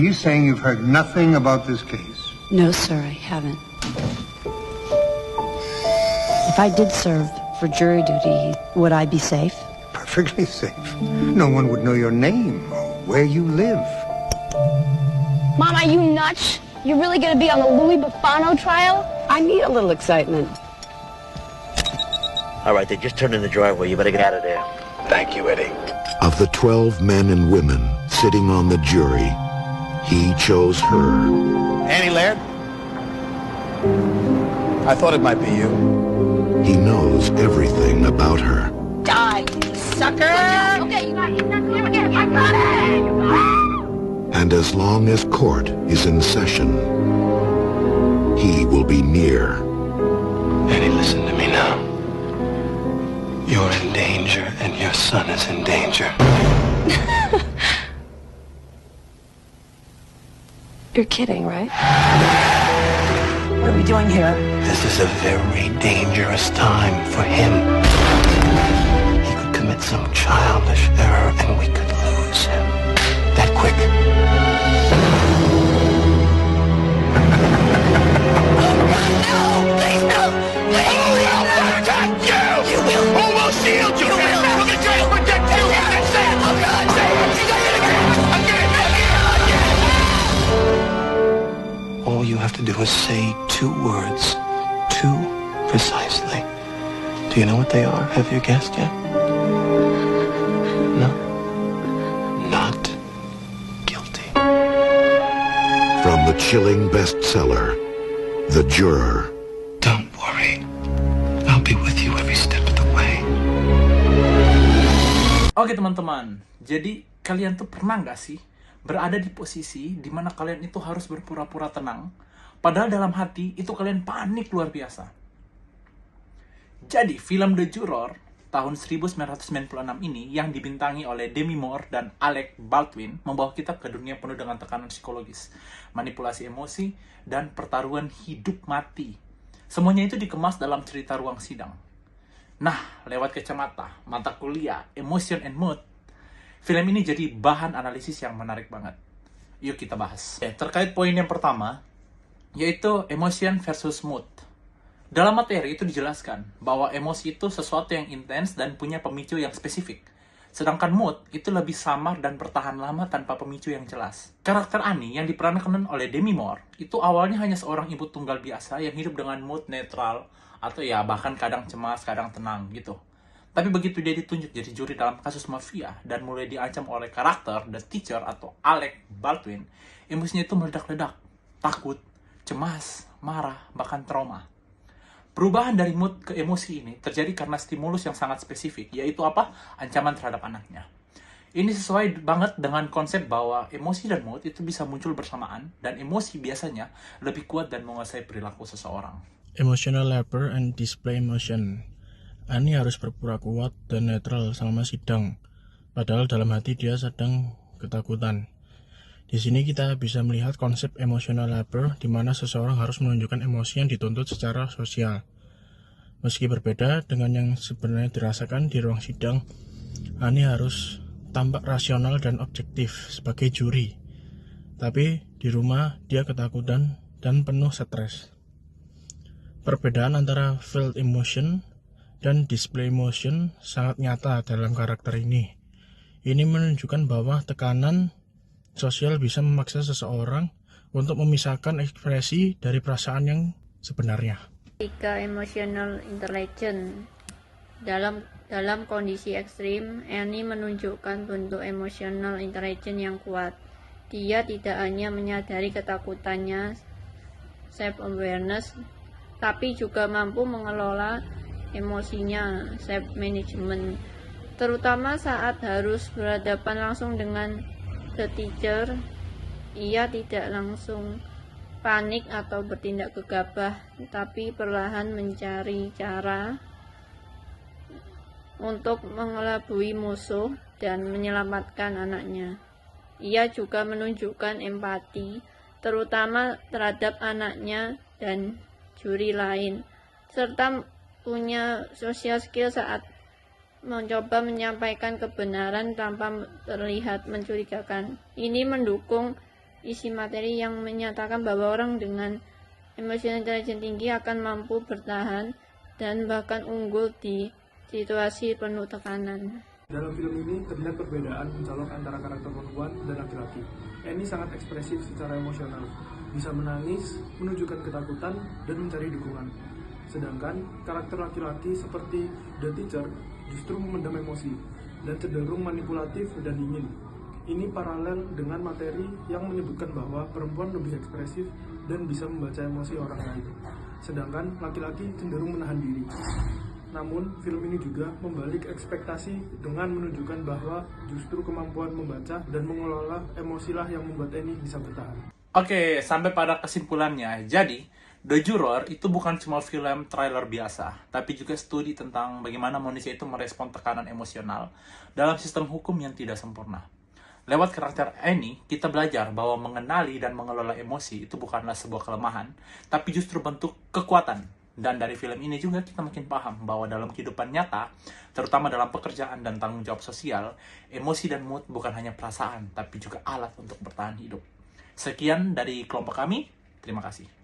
you saying you've heard nothing about this case? No, sir, I haven't. If I did serve for jury duty, would I be safe? Perfectly safe. No one would know your name or where you live. Mom, are you nuts? You're really gonna be on the Louis Buffano trial? I need a little excitement. All right, they just turned in the driveway. You better get out of there. Thank you, Eddie. Of the 12 men and women sitting on the jury, he chose her. Annie Laird? I thought it might be you. He knows everything about her. Die, sucker! Okay, you got it. I got it! And as long as court is in session, he will be near. Eddie, listen to me now. You're in danger, and your son is in danger. You're kidding, right? What are we doing here? This is a very dangerous time for him. He could commit some childish error, and we could lose him. That quick. All you have to do is say 2 words. 2 precisely. Do you know what they are? Have you guessed yet? No? Not guilty. From the chilling bestseller, The Juror. Don't worry. I'll be with you every step of the way. Oke teman-teman, jadi kalian tuh pernah nggak sih berada di posisi dimana kalian itu harus berpura-pura tenang, padahal dalam hati itu kalian panik luar biasa? Jadi film The Juror tahun 1996 ini yang dibintangi oleh Demi Moore dan Alec Baldwin membawa kita ke dunia penuh dengan tekanan psikologis, manipulasi emosi, dan pertaruhan hidup mati. Semuanya itu dikemas dalam cerita ruang sidang. Nah, lewat kacamata, mata kuliah, emotion and mood, film ini jadi bahan analisis yang menarik banget. Yuk kita bahas. Terkait poin yang pertama, yaitu emotion versus mood. Dalam materi itu dijelaskan bahwa emosi itu sesuatu yang intens dan punya pemicu yang spesifik. Sedangkan mood itu lebih samar dan bertahan lama tanpa pemicu yang jelas. Karakter Annie yang diperankan oleh Demi Moore itu awalnya hanya seorang ibu tunggal biasa yang hidup dengan mood netral, atau ya bahkan kadang cemas, kadang tenang gitu. Tapi begitu dia ditunjuk jadi juri dalam kasus mafia dan mulai diancam oleh karakter The Teacher atau Alec Baldwin, emosinya itu meledak-ledak, takut, cemas, marah, bahkan trauma. Perubahan dari mood ke emosi ini terjadi karena stimulus yang sangat spesifik, yaitu apa? Ancaman terhadap anaknya. Ini sesuai banget dengan konsep bahwa emosi dan mood itu bisa muncul bersamaan, dan emosi biasanya lebih kuat dan menguasai perilaku seseorang. Emotional labor and display emotion. Annie harus berpura kuat dan netral selama sidang, padahal dalam hati dia sedang ketakutan. Di sini kita bisa melihat konsep emotional labor, di mana seseorang harus menunjukkan emosi yang dituntut secara sosial. Meski berbeda dengan yang sebenarnya dirasakan di ruang sidang, Annie harus tampak rasional dan objektif sebagai juri. Tapi di rumah dia ketakutan dan penuh stres. Perbedaan antara felt emotion dan display emotion sangat nyata dalam karakter ini. Ini menunjukkan bahwa tekanan sosial bisa memaksa seseorang untuk memisahkan ekspresi dari perasaan yang sebenarnya. Ketika emotional intelligence dalam kondisi ekstrim, Annie menunjukkan bentuk emotional intelligence yang kuat. Dia tidak hanya menyadari ketakutannya, self-awareness, tapi juga mampu mengelola emosinya, self-management, terutama saat harus berhadapan langsung dengan The Teacher. Ia tidak langsung panik atau bertindak gegabah, tapi perlahan mencari cara untuk mengelabui musuh dan menyelamatkan anaknya. Ia juga menunjukkan empati, terutama terhadap anaknya dan juri lain, serta punya social skill saat mencoba menyampaikan kebenaran tanpa terlihat mencurigakan. Ini mendukung isi materi yang menyatakan bahwa orang dengan emotional intelligence tinggi akan mampu bertahan dan bahkan unggul di situasi penuh tekanan. Dalam film ini terlihat perbedaan mencolok antara karakter perempuan dan laki-laki. Annie sangat ekspresif secara emosional, bisa menangis, menunjukkan ketakutan, dan mencari dukungan. Sedangkan karakter laki-laki seperti The Teacher justru memendam emosi dan cenderung manipulatif dan dingin. Ini paralel dengan materi yang menyebutkan bahwa perempuan lebih ekspresif dan bisa membaca emosi orang lain, sedangkan laki-laki cenderung menahan diri. Namun, film ini juga membalik ekspektasi dengan menunjukkan bahwa justru kemampuan membaca dan mengelola emosilah yang membuat Annie bisa bertahan. Oke, sampai pada kesimpulannya. Jadi, The Juror itu bukan cuma film trailer biasa, tapi juga studi tentang bagaimana manusia itu merespon tekanan emosional dalam sistem hukum yang tidak sempurna. Lewat karakter Annie, kita belajar bahwa mengenali dan mengelola emosi itu bukanlah sebuah kelemahan, tapi justru bentuk kekuatan. Dan dari film ini juga kita makin paham bahwa dalam kehidupan nyata, terutama dalam pekerjaan dan tanggung jawab sosial, emosi dan mood bukan hanya perasaan, tapi juga alat untuk bertahan hidup. Sekian dari kelompok kami, terima kasih.